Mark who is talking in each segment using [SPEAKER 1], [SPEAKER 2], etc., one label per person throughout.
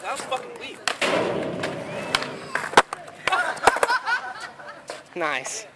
[SPEAKER 1] That was fucking weak.
[SPEAKER 2] Nice.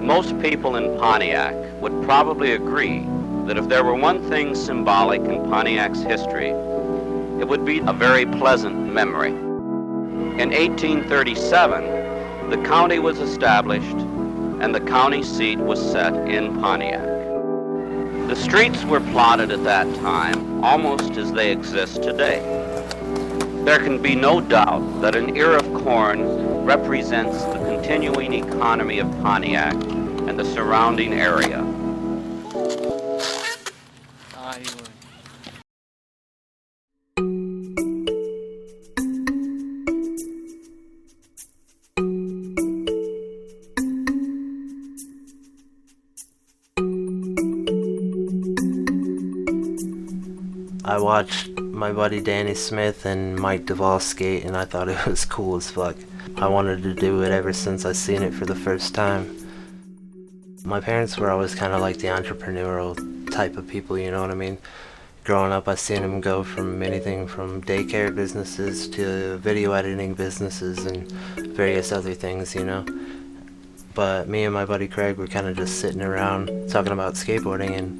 [SPEAKER 3] Most people in Pontiac would probably agree that if there were one thing symbolic in Pontiac's history, it would be a very pleasant memory. In 1837, the county was established and the county seat was set in Pontiac. The streets were plotted at that time almost as they exist today. There can be no doubt that an ear of corn represents the continuing economy of Pontiac and the surrounding area.
[SPEAKER 4] I watched my buddy Danny Smith and Mike Duvall skate, and I thought it was cool as fuck. I wanted to do it ever since I seen it for the first time. My parents were always kind of like the entrepreneurial type of people, you know what I mean? Growing up, I seen them go from anything from daycare businesses to video editing businesses and various other things, you know? But me and my buddy Craig were kind of just sitting around talking about skateboarding, and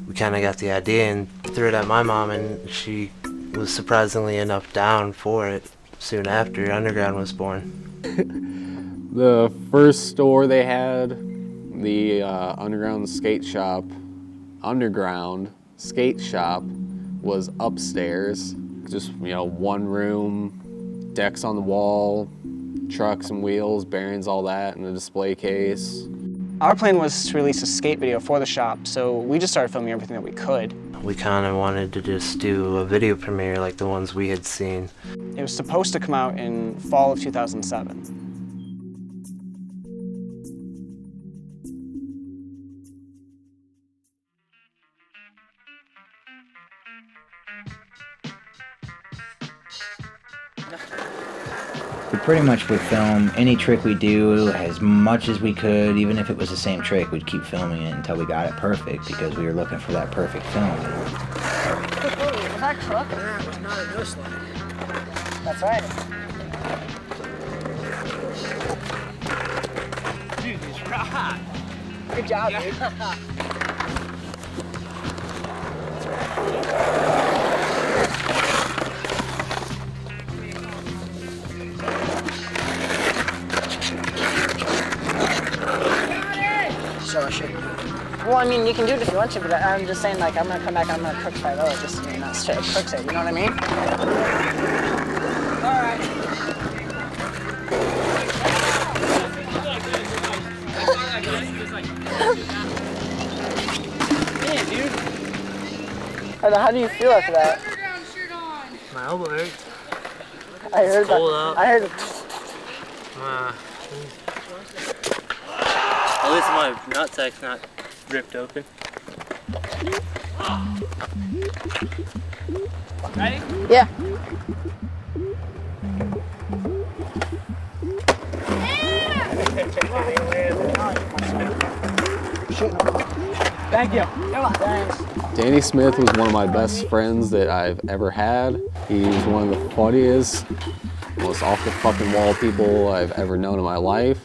[SPEAKER 4] we kind of got the idea and threw it at my mom, and she was surprisingly enough down for it. Soon after, Underground was born.
[SPEAKER 5] The first store they had, the Underground Skate Shop, was upstairs. Just, you know, one room, decks on the wall, trucks and wheels, bearings, all that, and a display case.
[SPEAKER 2] Our plan was to release a skate video for the shop, so we just started filming everything that we could.
[SPEAKER 4] We kind of wanted to just do a video premiere like the ones we had seen.
[SPEAKER 2] It was supposed to come out in fall of 2007.
[SPEAKER 6] We pretty much would film any trick we do as much as we could. Even if it was the same trick, we'd keep filming it until we got it perfect, because we were looking for that perfect film.
[SPEAKER 2] Was that crook?
[SPEAKER 1] Nah, it was not a no slide.
[SPEAKER 2] That's right.
[SPEAKER 1] Dude, he's right.
[SPEAKER 2] Good job, dude.
[SPEAKER 1] So I should.
[SPEAKER 2] Well, I mean, you can do it if you want to, but I'm just saying, like, I'm gonna come back, I'm gonna cook 5-0, just, you know, not straight cooks it, you know what I mean?
[SPEAKER 1] Alright.
[SPEAKER 2] Yeah, dude. How do you feel after that?
[SPEAKER 7] My elbow hurts.
[SPEAKER 2] I heard that. I heard it.
[SPEAKER 7] At least my nutsack's not ripped open.
[SPEAKER 1] Ready?
[SPEAKER 2] Yeah. Thank you. Come on. Thanks.
[SPEAKER 5] Danny Smith was one of my best friends that I've ever had. He's one of the funniest, most off the fucking wall people I've ever known in my life.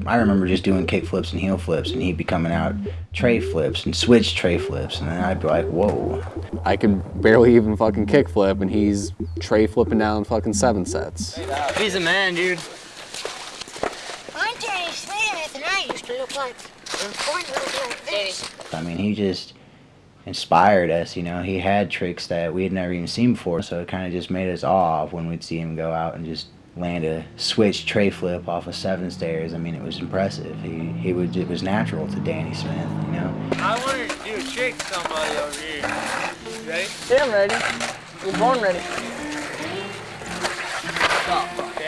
[SPEAKER 6] I remember just doing kick flips and heel flips, and he'd be coming out tray flips and switch tray flips, and then I'd be like, whoa.
[SPEAKER 5] I could barely even fucking kick flip, and he's tray flipping down fucking 7 sets.
[SPEAKER 7] He's a man, dude.
[SPEAKER 8] I'm Danny Smith, and I used to look like a point like this.
[SPEAKER 6] I mean, he just inspired us, you know. He had tricks that we had never even seen before, so it kind of just made us awe when we'd see him go out and just land a switch tray flip off of 7 stairs. I mean, it was impressive. It was natural to Danny Smith, you know.
[SPEAKER 7] I wanted to do a trick to somebody over here. You ready?
[SPEAKER 2] Yeah, I'm ready. You're born ready.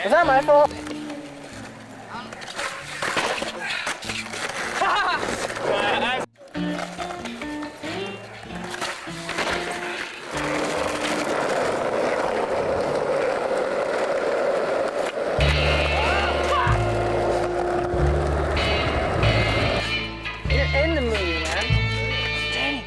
[SPEAKER 2] Is that my fault? You're in the movie, man. Danny.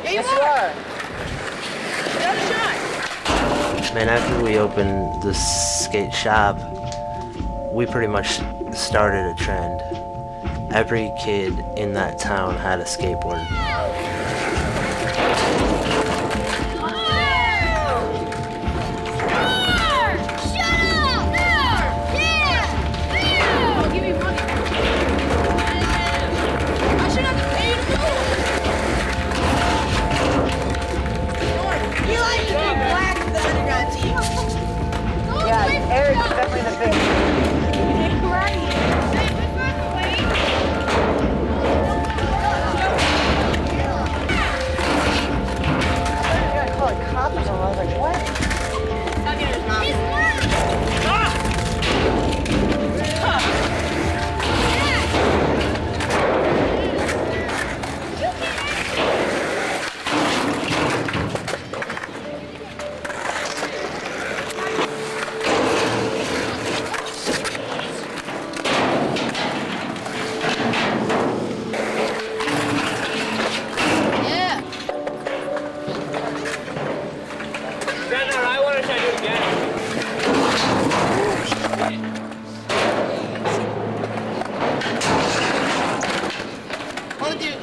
[SPEAKER 2] Yes, you are.
[SPEAKER 4] Man, after we opened the skate shop, we pretty much started a trend. Every kid in that town had a skateboard.
[SPEAKER 2] Yeah, Eric's definitely the big. I call it cops or something. I was like, what?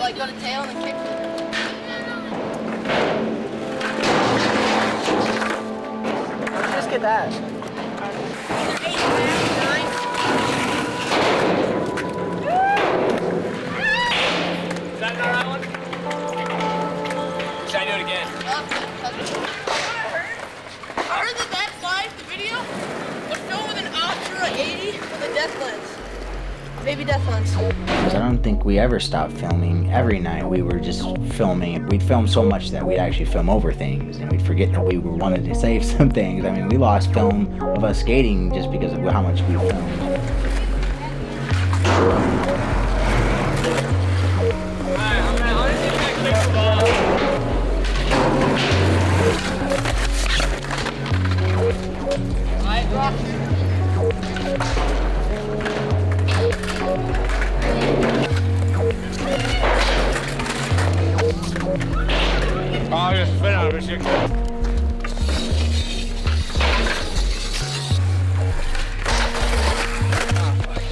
[SPEAKER 8] Like go to tail and then kick.
[SPEAKER 2] Just get that.
[SPEAKER 7] Is that the right one? Should I do it again?
[SPEAKER 8] I heard that slide, the video, was filmed with an Ultra 80 with a death lens. Baby death lens.
[SPEAKER 6] I don't think we ever stopped filming. Every night we were just filming. We'd film so much that we'd actually film over things, and we'd forget that we wanted to save some things. I mean, we lost film of us skating just because of how much we filmed.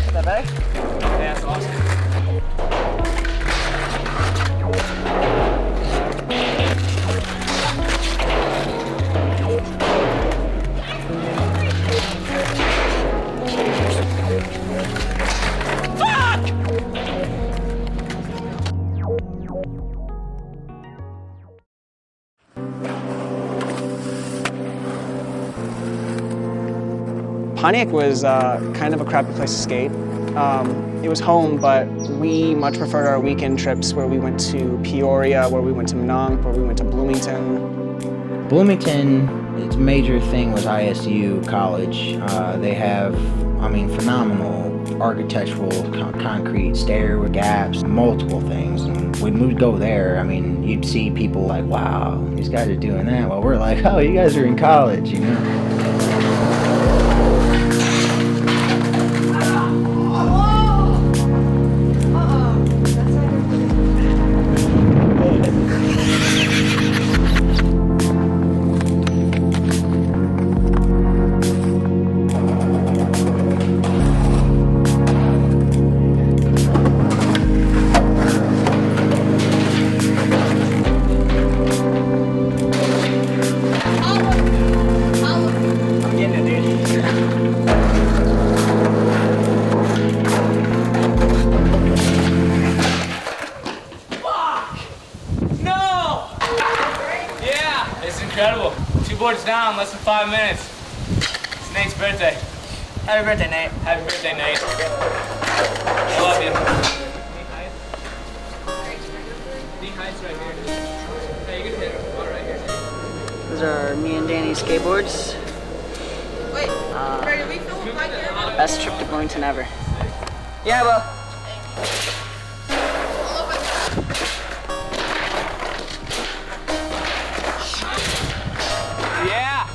[SPEAKER 2] Is that better?
[SPEAKER 7] Yeah, that's awesome.
[SPEAKER 9] Pontiac was kind of a crappy place to skate. It was home, but we much preferred our weekend trips where we went to Peoria, where we went to Minonk, where we went to Bloomington.
[SPEAKER 6] Bloomington, its major thing was ISU College. They have, I mean, phenomenal architectural concrete stair with gaps, multiple things. And when we'd go there, I mean, you'd see people like, wow, these guys are doing that. Well, we're like, oh, you guys are in college, you know?
[SPEAKER 7] Incredible. 2 boards down, less than 5 minutes. It's Nate's birthday.
[SPEAKER 1] Happy birthday, Nate.
[SPEAKER 7] Happy birthday, Nate. I love you. Knee height's right here. Hey, you can hit him. All right here.
[SPEAKER 2] Those are me and Danny's skateboards.
[SPEAKER 8] Wait, Barry, did we film with my camera?
[SPEAKER 2] Best trip to Bloomington ever. Yeah, well.
[SPEAKER 7] Yeah.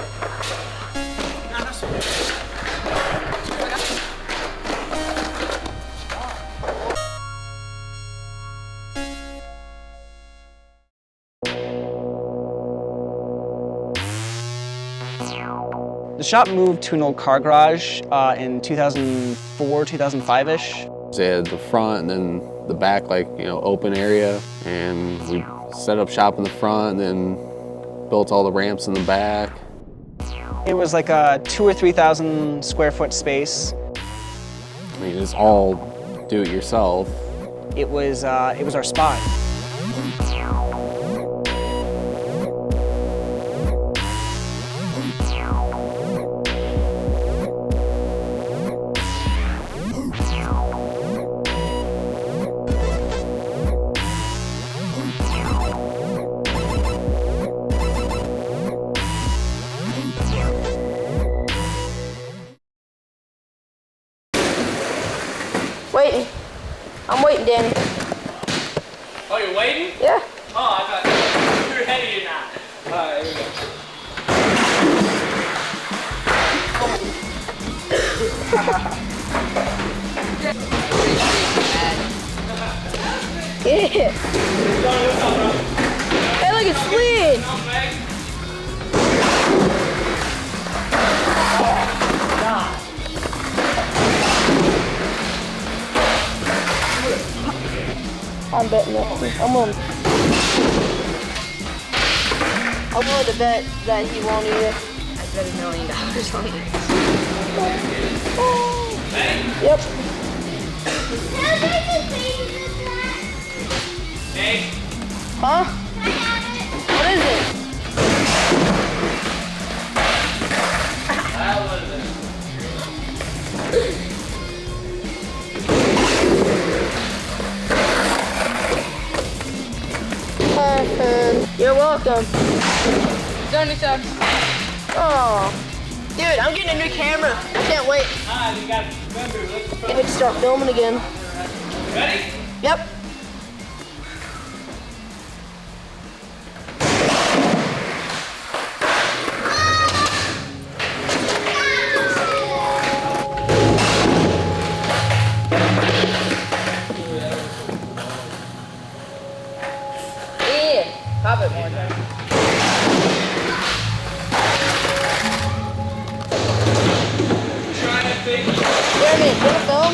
[SPEAKER 9] The shop moved to an old car garage in 2004, 2005-ish.
[SPEAKER 5] They had the front and then the back, like, you know, open area. And we set up shop in the front and then built all the ramps in the back.
[SPEAKER 9] It was like a 2,000 or 3,000 square foot space.
[SPEAKER 5] I mean, it's all do it yourself.
[SPEAKER 9] It was our spot.
[SPEAKER 8] Waiting. I'm waiting, Danny.
[SPEAKER 7] Oh, you're waiting?
[SPEAKER 8] Yeah.
[SPEAKER 7] Oh, I thought you were ahead of you now. All right, here we go.
[SPEAKER 8] Yeah. Hey, look, it's slid. I'm betting that. I'm willing to bet that he won't either.
[SPEAKER 2] I bet $1 million on it.
[SPEAKER 8] Yep.
[SPEAKER 7] Nate.
[SPEAKER 8] Huh? What is it?
[SPEAKER 7] What is it?
[SPEAKER 8] You're welcome.
[SPEAKER 7] Done yourself.
[SPEAKER 8] Oh, dude, I'm getting a new camera. I can't wait.
[SPEAKER 7] You got to remember, let's
[SPEAKER 8] Can't wait to start filming again.
[SPEAKER 7] Ready?
[SPEAKER 8] Yep.
[SPEAKER 2] Pop it more time.
[SPEAKER 8] Jeremy, you wanna film?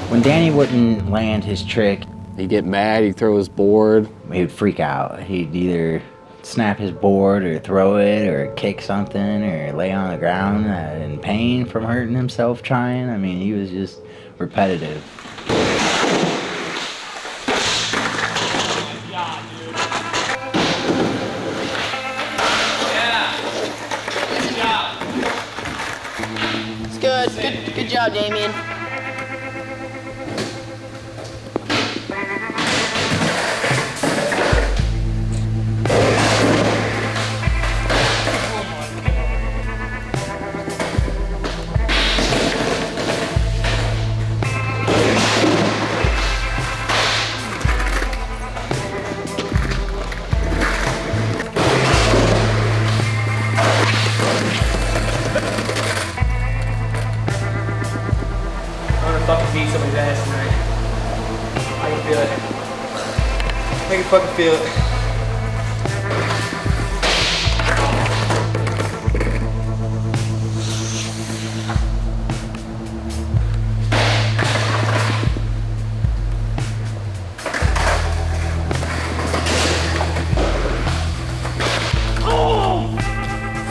[SPEAKER 6] When Danny wouldn't land his trick,
[SPEAKER 5] He'd get mad, he'd throw his board.
[SPEAKER 6] he would freak out. He'd either snap his board or throw it or kick something or lay on the ground in pain from hurting himself trying. I mean, he was just repetitive.
[SPEAKER 8] It's good. Good job, Damien.
[SPEAKER 7] Fucking beat somebody's ass tonight. I can feel it. I can fucking feel it.
[SPEAKER 1] Oh!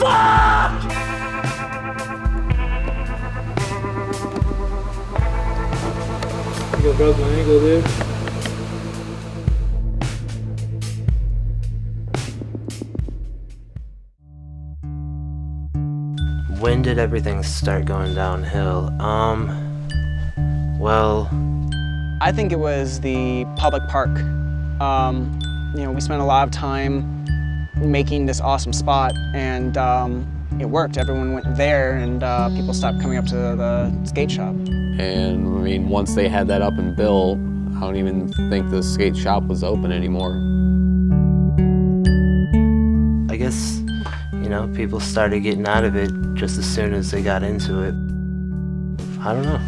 [SPEAKER 1] Fuck!
[SPEAKER 7] Go broke my ankle, dude.
[SPEAKER 4] When did everything start going downhill? Well,
[SPEAKER 9] I think it was the public park. You know, we spent a lot of time making this awesome spot, and it worked. Everyone went there, and people stopped coming up to the skate shop.
[SPEAKER 5] And I mean, once they had that up and built, I don't even think the skate shop was open anymore.
[SPEAKER 4] I guess, you know, people started getting out of it just as soon as they got into it. I don't know.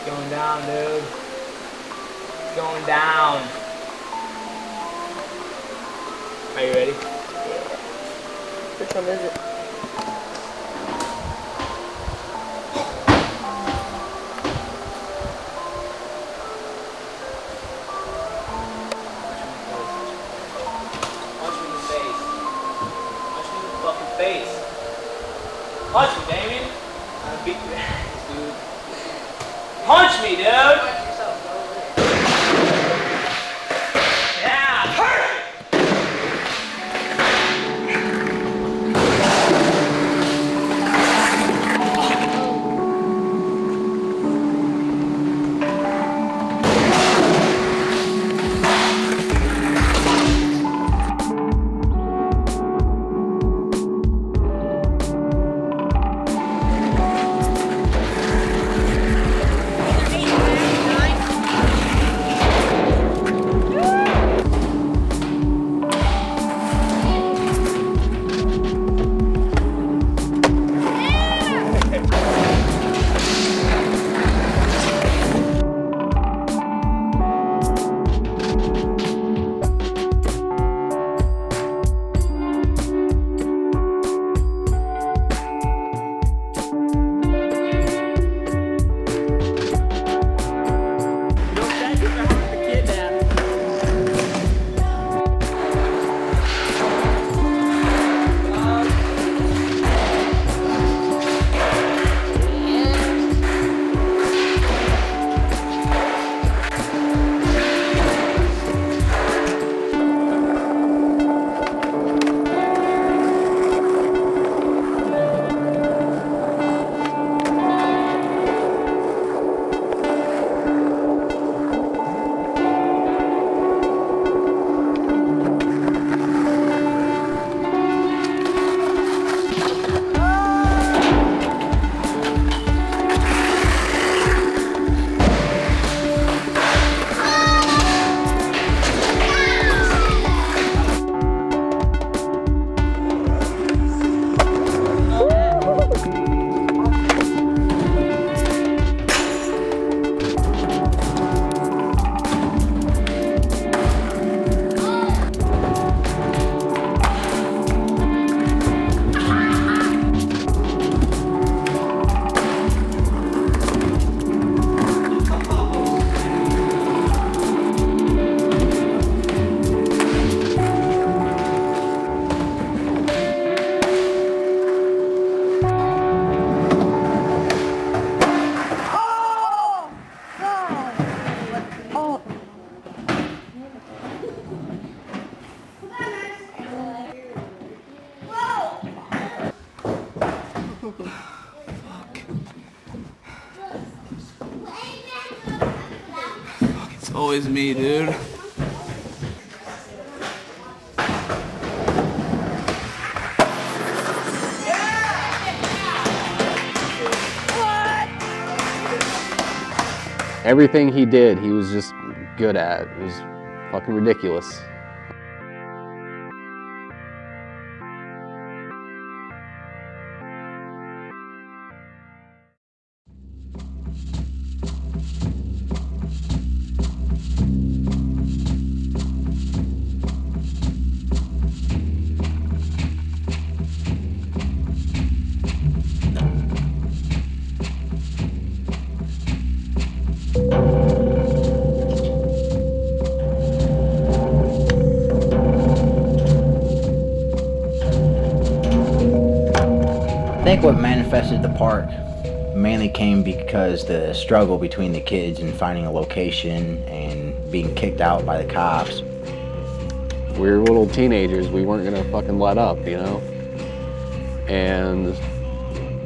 [SPEAKER 7] Going down, dude. Going down. Are you ready?
[SPEAKER 8] Which one is it?
[SPEAKER 7] Punch me in the face. Punch me in the fucking face. Punch me, Damien. I'm gonna beat your ass, dude. Punch me, dude! Yeah, perfect! It's always me, dude.
[SPEAKER 5] Everything he did, he was just good at. It was fucking ridiculous.
[SPEAKER 6] I think what manifested the park mainly came because the struggle between the kids and finding a location and being kicked out by the cops.
[SPEAKER 5] We were little teenagers, we weren't gonna fucking let up, you know? And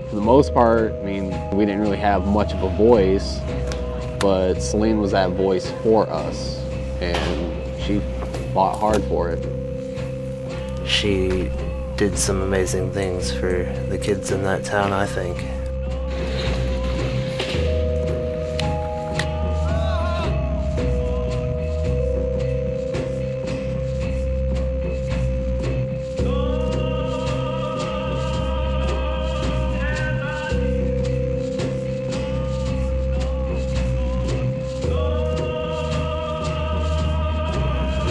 [SPEAKER 5] for the most part, I mean, we didn't really have much of a voice, but Celine was that voice for us, and she fought hard for it.
[SPEAKER 4] She did some amazing things for the kids in that town, I think.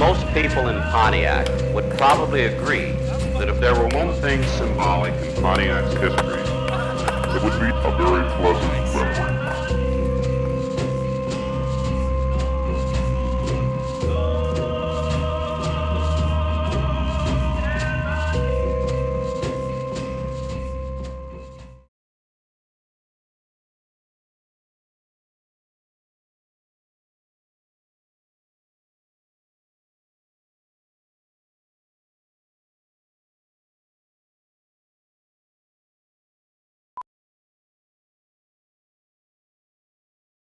[SPEAKER 3] Most people in Pontiac would probably agree that if there were one thing symbolic in Pontiac's history,
[SPEAKER 10] it would be a very pleasant